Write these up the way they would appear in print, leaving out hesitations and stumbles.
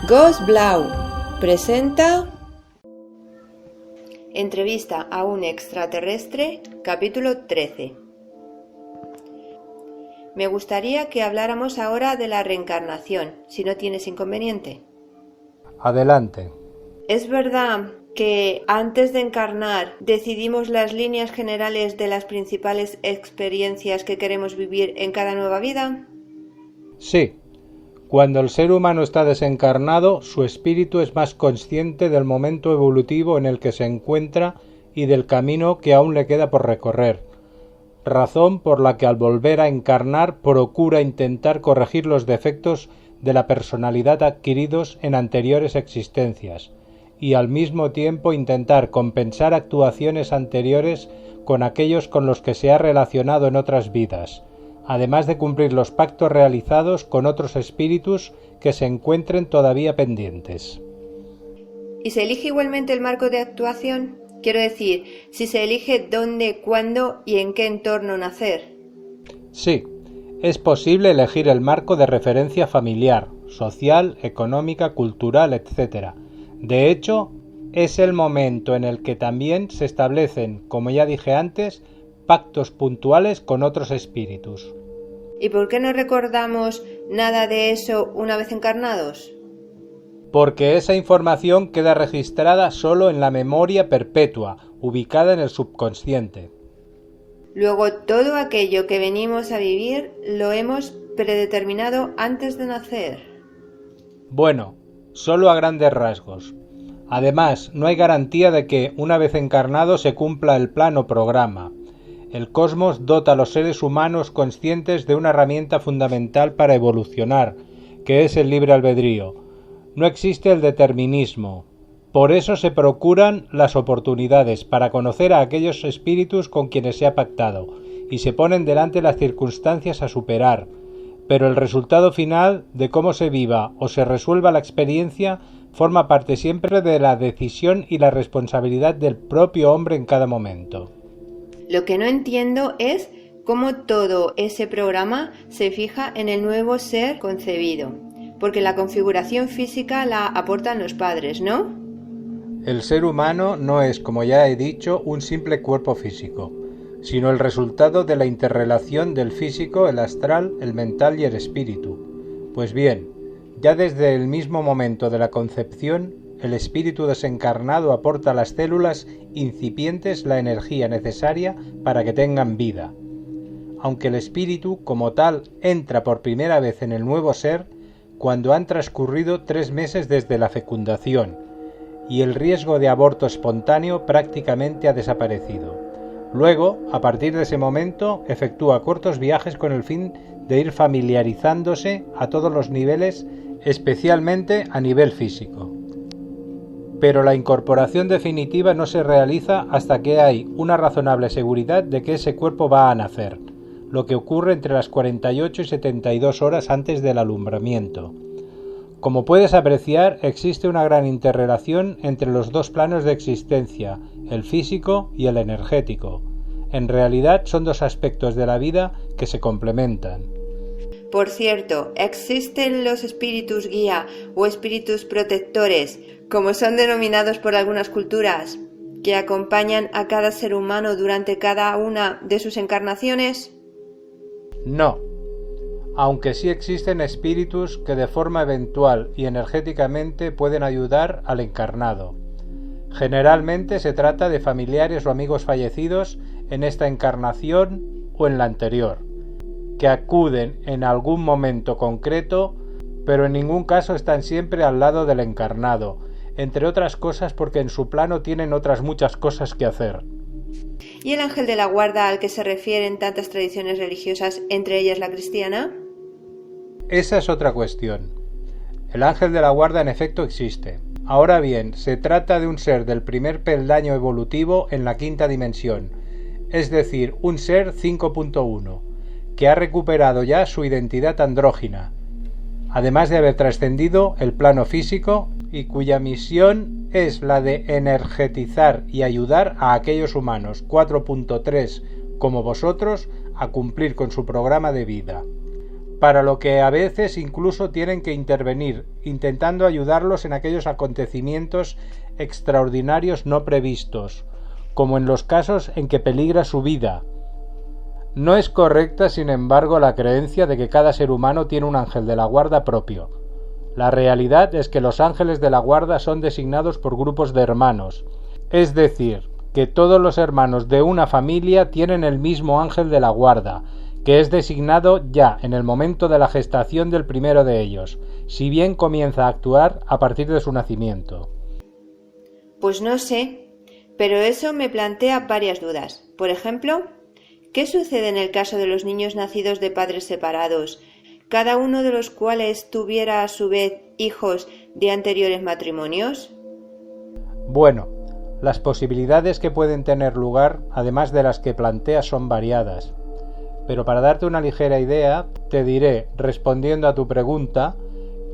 Ghost Blau presenta Entrevista a un extraterrestre, capítulo 13. Me gustaría que habláramos ahora de la reencarnación, si no tienes inconveniente. Adelante. ¿Es verdad que antes de encarnar decidimos las líneas generales de las principales experiencias que queremos vivir en cada nueva vida? Sí. Cuando el ser humano está desencarnado, su espíritu es más consciente del momento evolutivo en el que se encuentra y del camino que aún le queda por recorrer, razón por la que al volver a encarnar procura intentar corregir los defectos de la personalidad adquiridos en anteriores existencias y al mismo tiempo intentar compensar actuaciones anteriores con aquellos con los que se ha relacionado en otras vidas, además de cumplir los pactos realizados con otros espíritus que se encuentren todavía pendientes. ¿Y se elige igualmente el marco de actuación? Quiero decir, si se elige dónde, cuándo y en qué entorno nacer. Sí, es posible elegir el marco de referencia familiar, social, económica, cultural, etc. De hecho, es el momento en el que también se establecen, como ya dije antes, pactos puntuales con otros espíritus. ¿Y por qué no recordamos nada de eso una vez encarnados? Porque esa información queda registrada solo en la memoria perpetua, ubicada en el subconsciente. Luego todo aquello que venimos a vivir lo hemos predeterminado antes de nacer. Bueno, solo a grandes rasgos. Además, no hay garantía de que, una vez encarnado, se cumpla el plan o programa. El cosmos dota a los seres humanos conscientes de una herramienta fundamental para evolucionar, que es el libre albedrío. No existe el determinismo. Por eso se procuran las oportunidades para conocer a aquellos espíritus con quienes se ha pactado, y se ponen delante las circunstancias a superar. Pero el resultado final de cómo se viva o se resuelva la experiencia forma parte siempre de la decisión y la responsabilidad del propio hombre en cada momento. Lo que no entiendo es cómo todo ese programa se fija en el nuevo ser concebido, porque la configuración física la aportan los padres, ¿no? El ser humano no es, como ya he dicho, un simple cuerpo físico, sino el resultado de la interrelación del físico, el astral, el mental y el espíritu. Pues bien, ya desde el mismo momento de la concepción, el espíritu desencarnado aporta a las células incipientes la energía necesaria para que tengan vida. Aunque el espíritu, como tal, entra por primera vez en el nuevo ser cuando han transcurrido 3 meses desde la fecundación, y el riesgo de aborto espontáneo prácticamente ha desaparecido. Luego, a partir de ese momento, efectúa cortos viajes con el fin de ir familiarizándose a todos los niveles, especialmente a nivel físico. Pero la incorporación definitiva no se realiza hasta que hay una razonable seguridad de que ese cuerpo va a nacer, lo que ocurre entre las 48 y 72 horas antes del alumbramiento. Como puedes apreciar, existe una gran interrelación entre los dos planos de existencia, el físico y el energético. En realidad son dos aspectos de la vida que se complementan. Por cierto, ¿existen los espíritus guía o espíritus protectores, como son denominados por algunas culturas, que acompañan a cada ser humano durante cada una de sus encarnaciones? No, aunque sí existen espíritus que de forma eventual y energéticamente pueden ayudar al encarnado. Generalmente se trata de familiares o amigos fallecidos en esta encarnación o en la anterior, que acuden en algún momento concreto, pero en ningún caso están siempre al lado del encarnado, entre otras cosas porque en su plano tienen otras muchas cosas que hacer. ¿Y el ángel de la guarda al que se refieren tantas tradiciones religiosas, entre ellas la cristiana? Esa es otra cuestión. El ángel de la guarda en efecto existe. Ahora bien, se trata de un ser del primer peldaño evolutivo en la quinta dimensión, es decir, un ser 5.1, que ha recuperado ya su identidad andrógina, además de haber trascendido el plano físico y cuya misión es la de energetizar y ayudar a aquellos humanos 4.3 como vosotros a cumplir con su programa de vida. para lo que a veces incluso tienen que intervenir, intentando ayudarlos en aquellos acontecimientos extraordinarios no previstos, como en los casos en que peligra su vida. No es correcta, sin embargo, la creencia de que cada ser humano tiene un ángel de la guarda propio. La realidad es que los ángeles de la guarda son designados por grupos de hermanos, es decir, que todos los hermanos de una familia tienen el mismo ángel de la guarda, que es designado ya en el momento de la gestación del primero de ellos, si bien comienza a actuar a partir de su nacimiento. Pues no sé, pero eso me plantea varias dudas. Por ejemplo, ¿qué sucede en el caso de los niños nacidos de padres separados, cada uno de los cuales tuviera a su vez hijos de anteriores matrimonios? Bueno, las posibilidades que pueden tener lugar, además de las que planteas, son variadas. Pero para darte una ligera idea, te diré, respondiendo a tu pregunta,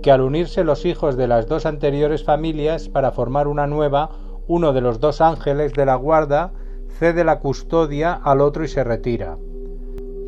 que al unirse los hijos de las dos anteriores familias para formar una nueva, uno de los dos ángeles de la guarda cede la custodia al otro y se retira.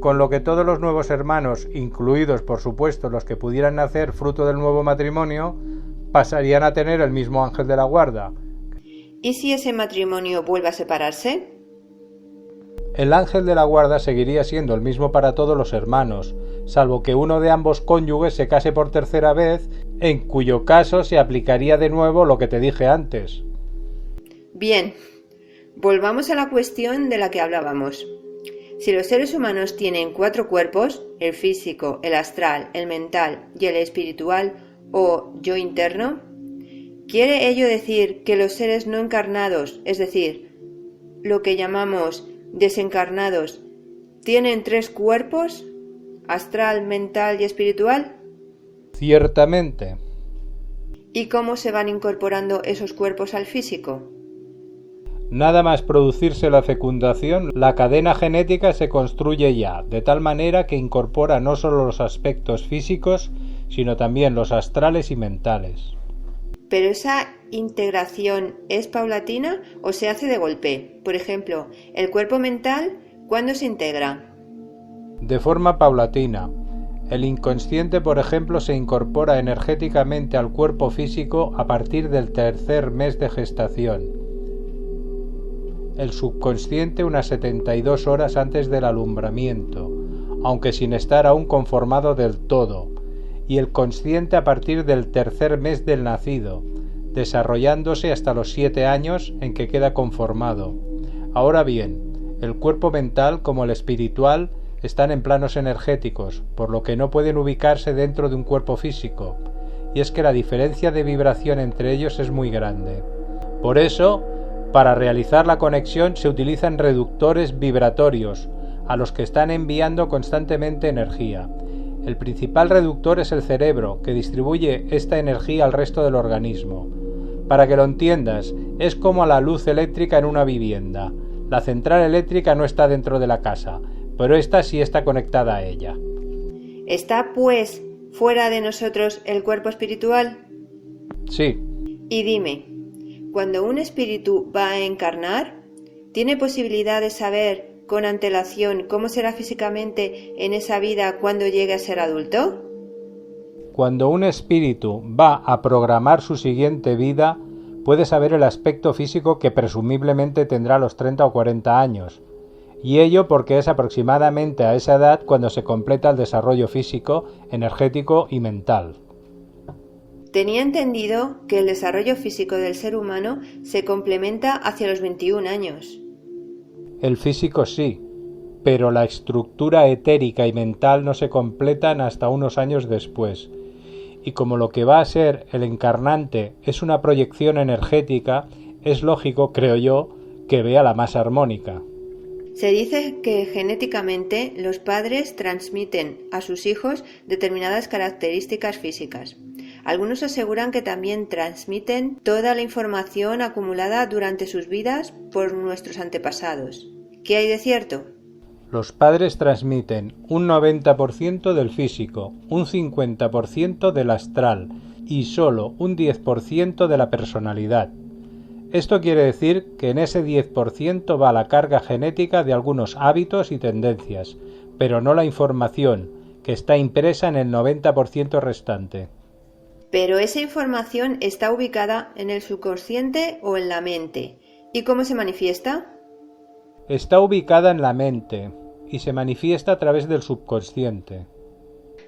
Con lo que todos los nuevos hermanos, incluidos por supuesto los que pudieran nacer fruto del nuevo matrimonio, pasarían a tener el mismo ángel de la guarda. ¿Y si ese matrimonio vuelve a separarse? El ángel de la guarda seguiría siendo el mismo para todos los hermanos, salvo que uno de ambos cónyuges se case por tercera vez, en cuyo caso se aplicaría de nuevo lo que te dije antes. Bien, volvamos a la cuestión de la que hablábamos. Si los seres humanos tienen 4 cuerpos, el físico, el astral, el mental y el espiritual o yo interno, ¿quiere ello decir que los seres no encarnados, es decir, lo que llamamos desencarnados, tienen 3 cuerpos, astral, mental y espiritual? Ciertamente. ¿Y cómo se van incorporando esos cuerpos al físico? Nada más producirse la fecundación, la cadena genética se construye ya, de tal manera que incorpora no solo los aspectos físicos, sino también los astrales y mentales. ¿Pero esa integración es paulatina o se hace de golpe? Por ejemplo, ¿el cuerpo mental cuándo se integra? De forma paulatina. El inconsciente, por ejemplo, se incorpora energéticamente al cuerpo físico a partir del 3er mes de gestación. El subconsciente unas 72 horas antes del alumbramiento, aunque sin estar aún conformado del todo, y el consciente a partir del 3er mes del nacido, desarrollándose hasta los 7 años en que queda conformado. Ahora bien, el cuerpo mental como el espiritual están en planos energéticos, por lo que no pueden ubicarse dentro de un cuerpo físico, y es que la diferencia de vibración entre ellos es muy grande. Por eso, para realizar la conexión se utilizan reductores vibratorios, a los que están enviando constantemente energía. El principal reductor es el cerebro, que distribuye esta energía al resto del organismo. Para que lo entiendas, es como la luz eléctrica en una vivienda. La central eléctrica no está dentro de la casa, pero esta sí está conectada a ella. ¿Está, pues, fuera de nosotros el cuerpo espiritual? Sí. Y dime, cuando un espíritu va a encarnar, ¿tiene posibilidad de saber con antelación cómo será físicamente en esa vida cuando llegue a ser adulto? Cuando un espíritu va a programar su siguiente vida, puede saber el aspecto físico que presumiblemente tendrá a los 30 o 40 años, y ello porque es aproximadamente a esa edad cuando se completa el desarrollo físico, energético y mental. Tenía entendido que el desarrollo físico del ser humano se complementa hacia los 21 años. El físico sí, pero la estructura etérica y mental no se completan hasta unos años después. Y como lo que va a ser el encarnante es una proyección energética, es lógico, creo yo, que vea la masa armónica. Se dice que genéticamente los padres transmiten a sus hijos determinadas características físicas. Algunos aseguran que también transmiten toda la información acumulada durante sus vidas por nuestros antepasados. ¿Qué hay de cierto? Los padres transmiten un 90% del físico, un 50% del astral y solo un 10% de la personalidad. Esto quiere decir que en ese 10% va la carga genética de algunos hábitos y tendencias, pero no la información, que está impresa en el 90% restante. Pero esa información está ubicada en el subconsciente o en la mente. ¿Y cómo se manifiesta? Está ubicada en la mente y se manifiesta a través del subconsciente.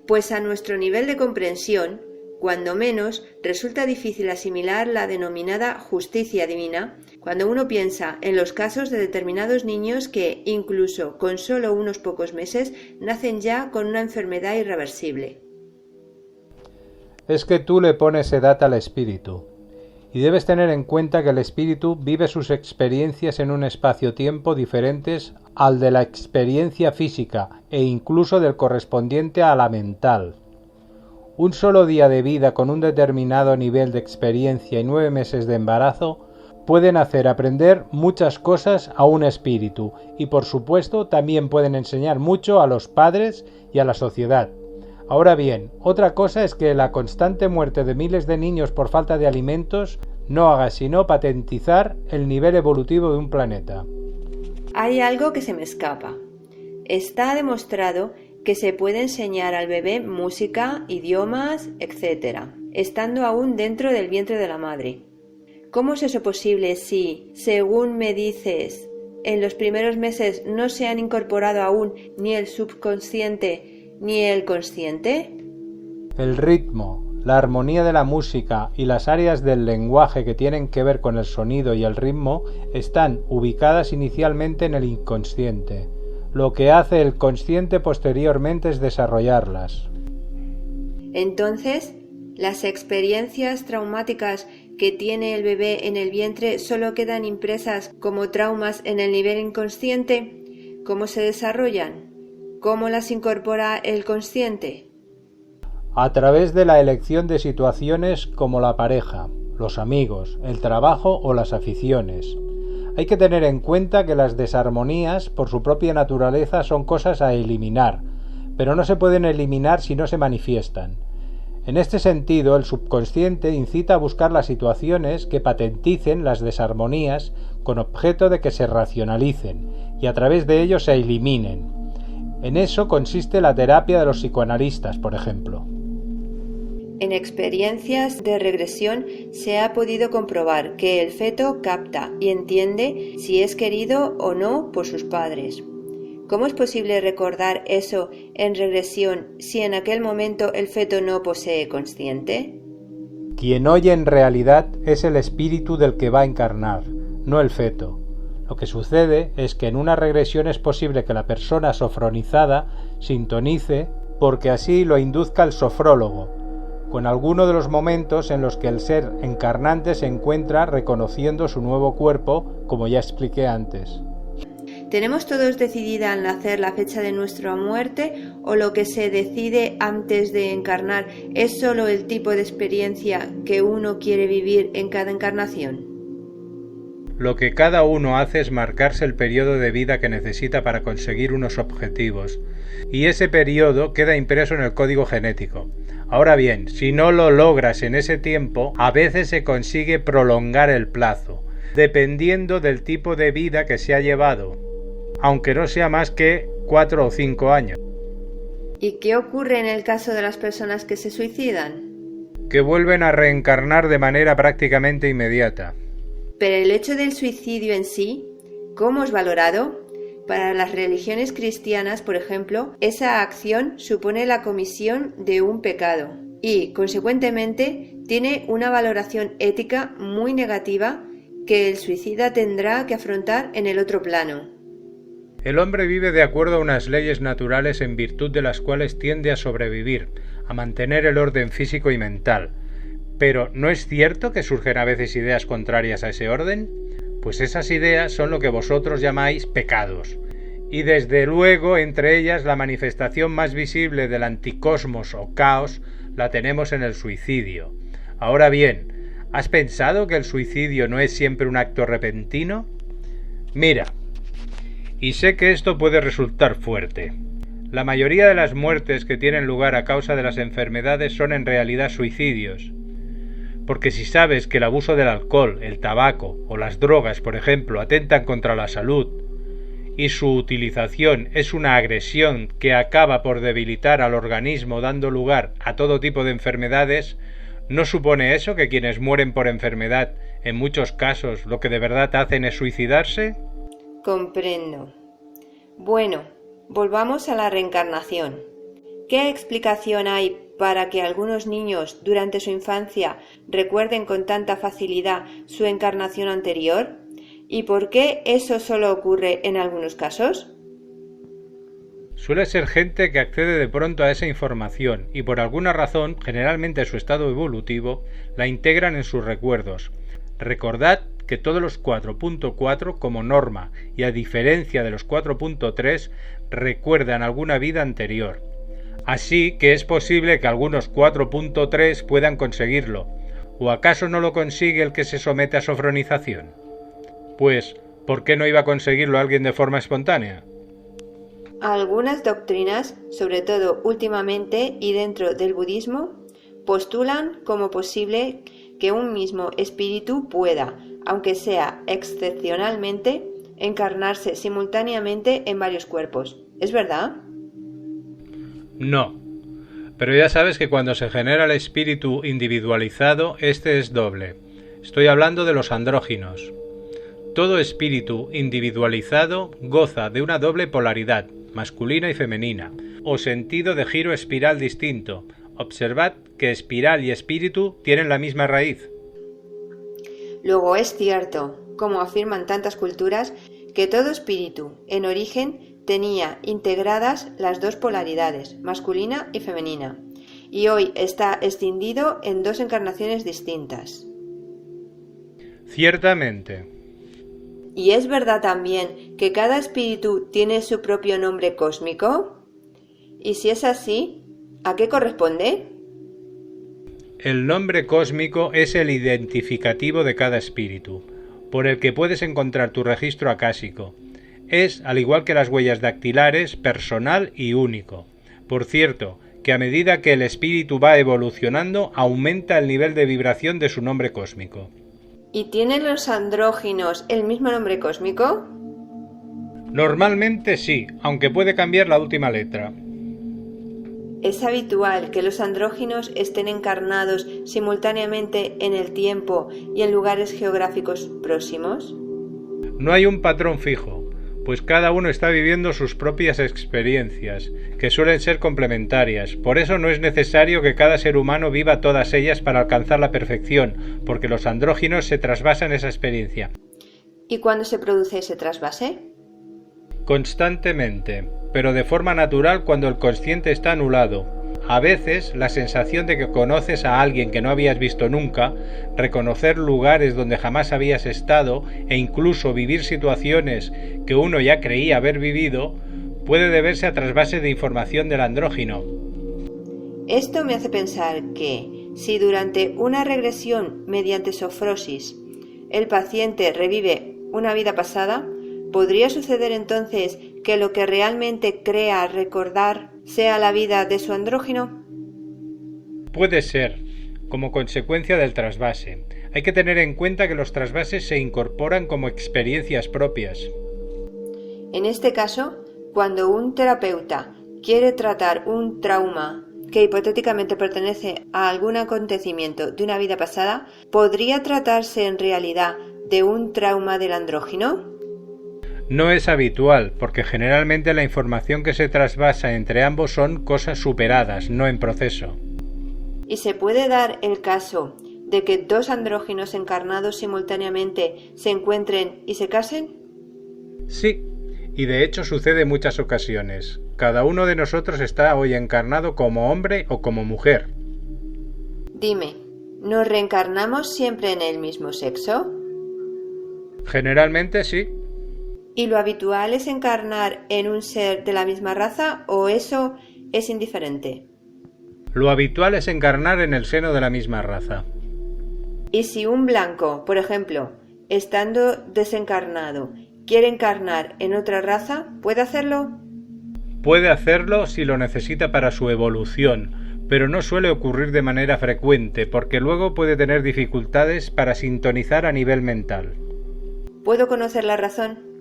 Pues a nuestro nivel de comprensión, cuando menos, resulta difícil asimilar la denominada justicia divina cuando uno piensa en los casos de determinados niños que, incluso con solo unos pocos meses, nacen ya con una enfermedad irreversible. Es que tú le pones edad al espíritu, y debes tener en cuenta que el espíritu vive sus experiencias en un espacio-tiempo diferentes al de la experiencia física e incluso del correspondiente a la mental. Un solo día de vida con un determinado nivel de experiencia y 9 meses de embarazo pueden hacer aprender muchas cosas a un espíritu y por supuesto también pueden enseñar mucho a los padres y a la sociedad. Ahora bien, otra cosa es que la constante muerte de miles de niños por falta de alimentos no haga sino patentizar el nivel evolutivo de un planeta. Hay algo que se me escapa. Está demostrado que se puede enseñar al bebé música, idiomas, etc., estando aún dentro del vientre de la madre. ¿Cómo es eso posible si, según me dices, en los primeros meses no se han incorporado aún ni el subconsciente ni el consciente? El ritmo, la armonía de la música y las áreas del lenguaje que tienen que ver con el sonido y el ritmo están ubicadas inicialmente en el inconsciente. Lo que hace el consciente posteriormente es desarrollarlas. Entonces, las experiencias traumáticas que tiene el bebé en el vientre solo quedan impresas como traumas en el nivel inconsciente. ¿Cómo se desarrollan? ¿Cómo las incorpora el consciente? A través de la elección de situaciones como la pareja, los amigos, el trabajo o las aficiones. Hay que tener en cuenta que las desarmonías, por su propia naturaleza, son cosas a eliminar, pero no se pueden eliminar si no se manifiestan. En este sentido, el subconsciente incita a buscar las situaciones que patenticen las desarmonías con objeto de que se racionalicen y a través de ello se eliminen. En eso consiste la terapia de los psicoanalistas, por ejemplo. En experiencias de regresión se ha podido comprobar que el feto capta y entiende si es querido o no por sus padres. ¿Cómo es posible recordar eso en regresión si en aquel momento el feto no posee consciente? Quien oye en realidad es el espíritu del que va a encarnar, no el feto. Lo que sucede es que en una regresión es posible que la persona sofronizada sintonice porque así lo induzca el sofrólogo, con alguno de los momentos en los que el ser encarnante se encuentra reconociendo su nuevo cuerpo, como ya expliqué antes. ¿Tenemos todos decidida al nacer la fecha de nuestra muerte o lo que se decide antes de encarnar es solo el tipo de experiencia que uno quiere vivir en cada encarnación? Lo que cada uno hace es marcarse el periodo de vida que necesita para conseguir unos objetivos, y ese periodo queda impreso en el código genético. Ahora bien, si no lo logras en ese tiempo, a veces se consigue prolongar el plazo, dependiendo del tipo de vida que se ha llevado, aunque no sea más que 4 o 5 años. ¿Y qué ocurre en el caso de las personas que se suicidan? Que vuelven a reencarnar de manera prácticamente inmediata. Pero el hecho del suicidio en sí, ¿cómo es valorado? Para las religiones cristianas, por ejemplo, esa acción supone la comisión de un pecado y, consecuentemente, tiene una valoración ética muy negativa que el suicida tendrá que afrontar en el otro plano. El hombre vive de acuerdo a unas leyes naturales en virtud de las cuales tiende a sobrevivir, a mantener el orden físico y mental. Pero ¿no es cierto que surgen a veces ideas contrarias a ese orden? Pues esas ideas son lo que vosotros llamáis pecados. Y desde luego entre ellas la manifestación más visible del anticosmos o caos la tenemos en el suicidio. Ahora bien, ¿has pensado que el suicidio no es siempre un acto repentino? Mira, y sé que esto puede resultar fuerte. La mayoría de las muertes que tienen lugar a causa de las enfermedades son en realidad suicidios. Porque si sabes que el abuso del alcohol, el tabaco o las drogas, por ejemplo, atentan contra la salud, y su utilización es una agresión que acaba por debilitar al organismo dando lugar a todo tipo de enfermedades, ¿no supone eso que quienes mueren por enfermedad, en muchos casos, lo que de verdad hacen es suicidarse? Comprendo. Bueno, volvamos a la reencarnación. ¿Qué explicación hay para que algunos niños durante su infancia recuerden con tanta facilidad su encarnación anterior? ¿Y por qué eso solo ocurre en algunos casos? Suele ser gente que accede de pronto a esa información y por alguna razón, generalmente su estado evolutivo, la integran en sus recuerdos. Recordad que todos los 4.4 como norma y a diferencia de los 4.3 recuerdan alguna vida anterior. Así que es posible que algunos 4.3 puedan conseguirlo. ¿O acaso no lo consigue el que se somete a sofronización? Pues, ¿por qué no iba a conseguirlo alguien de forma espontánea? Algunas doctrinas, sobre todo últimamente y dentro del budismo, postulan como posible que un mismo espíritu pueda, aunque sea excepcionalmente, encarnarse simultáneamente en varios cuerpos. ¿Es verdad? No. Pero ya sabes que cuando se genera el espíritu individualizado, este es doble. Estoy hablando de los andróginos. Todo espíritu individualizado goza de una doble polaridad, masculina y femenina, o sentido de giro espiral distinto. Observad que espiral y espíritu tienen la misma raíz. Luego es cierto, como afirman tantas culturas, que todo espíritu, en origen, tenía integradas las dos polaridades, masculina y femenina, y hoy está escindido en dos encarnaciones distintas. Ciertamente. ¿Y es verdad también que cada espíritu tiene su propio nombre cósmico? Y si es así, ¿a qué corresponde? El nombre cósmico es el identificativo de cada espíritu, por el que puedes encontrar tu registro acásico. Es, al igual que las huellas dactilares, personal y único. Por cierto, que a medida que el espíritu va evolucionando, aumenta el nivel de vibración de su nombre cósmico. ¿Y tienen los andróginos el mismo nombre cósmico? Normalmente sí, aunque puede cambiar la última letra. ¿Es habitual que los andróginos estén encarnados simultáneamente en el tiempo y en lugares geográficos próximos? No hay un patrón fijo, pues cada uno está viviendo sus propias experiencias, que suelen ser complementarias. Por eso no es necesario que cada ser humano viva todas ellas para alcanzar la perfección, porque los andróginos se trasvasan esa experiencia. ¿Y cuándo se produce ese trasvase? Constantemente, pero de forma natural cuando el consciente está anulado. A veces, la sensación de que conoces a alguien que no habías visto nunca, reconocer lugares donde jamás habías estado e incluso vivir situaciones que uno ya creía haber vivido, puede deberse a trasvase de información del andrógino. Esto me hace pensar que, si durante una regresión mediante sofrosis el paciente revive una vida pasada, ¿podría suceder entonces que lo que realmente crea recordar sea la vida de su andrógino? Puede ser, como consecuencia del trasvase. Hay que tener en cuenta que los trasvases se incorporan como experiencias propias. En este caso, cuando un terapeuta quiere tratar un trauma que hipotéticamente pertenece a algún acontecimiento de una vida pasada, ¿podría tratarse en realidad de un trauma del andrógino? No es habitual, porque generalmente la información que se trasvasa entre ambos son cosas superadas, no en proceso. ¿Y se puede dar el caso de que dos andróginos encarnados simultáneamente se encuentren y se casen? Sí, y de hecho sucede en muchas ocasiones. Cada uno de nosotros está hoy encarnado como hombre o como mujer. Dime, ¿nos reencarnamos siempre en el mismo sexo? Generalmente sí. ¿Y lo habitual es encarnar en un ser de la misma raza o eso es indiferente? Lo habitual es encarnar en el seno de la misma raza. ¿Y si un blanco, por ejemplo, estando desencarnado, quiere encarnar en otra raza, puede hacerlo? Puede hacerlo si lo necesita para su evolución, pero no suele ocurrir de manera frecuente porque luego puede tener dificultades para sintonizar a nivel mental. ¿Puedo conocer la razón?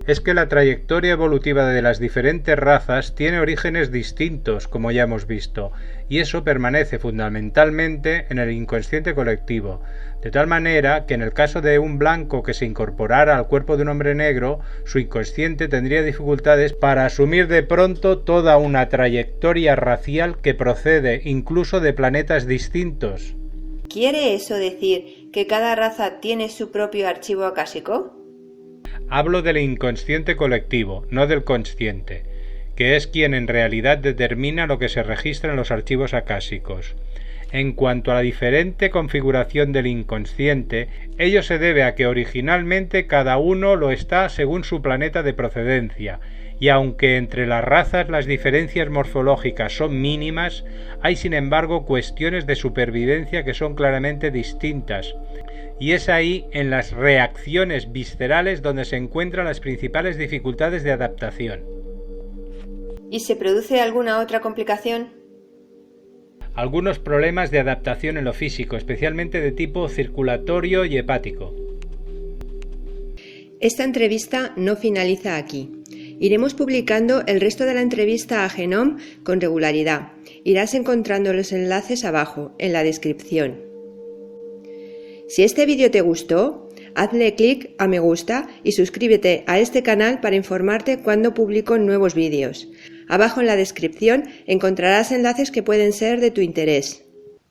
es que la trayectoria evolutiva de las diferentes razas tiene orígenes distintos, como ya hemos visto, y eso permanece fundamentalmente en el inconsciente colectivo, de tal manera que en el caso de un blanco que se incorporara al cuerpo de un hombre negro, su inconsciente tendría dificultades para asumir de pronto toda una trayectoria racial que procede incluso de planetas distintos. ¿Quiere eso decir que cada raza tiene su propio archivo acásico? Hablo del inconsciente colectivo, no del consciente, que es quien en realidad determina lo que se registra en los archivos acásicos. En cuanto a la diferente configuración del inconsciente, ello se debe a que originalmente cada uno lo está según su planeta de procedencia, y aunque entre las razas las diferencias morfológicas son mínimas, hay sin embargo cuestiones de supervivencia que son claramente distintas, y es ahí en las reacciones viscerales donde se encuentran las principales dificultades de adaptación. ¿Y se produce alguna otra complicación? Algunos problemas de adaptación en lo físico, especialmente de tipo circulatorio y hepático. Esta entrevista no finaliza aquí. Iremos publicando el resto de la entrevista a Genome con regularidad. Irás encontrando los enlaces abajo, en la descripción. Si este vídeo te gustó, hazle clic a me gusta y suscríbete a este canal para informarte cuando publico nuevos vídeos. Abajo en la descripción encontrarás enlaces que pueden ser de tu interés.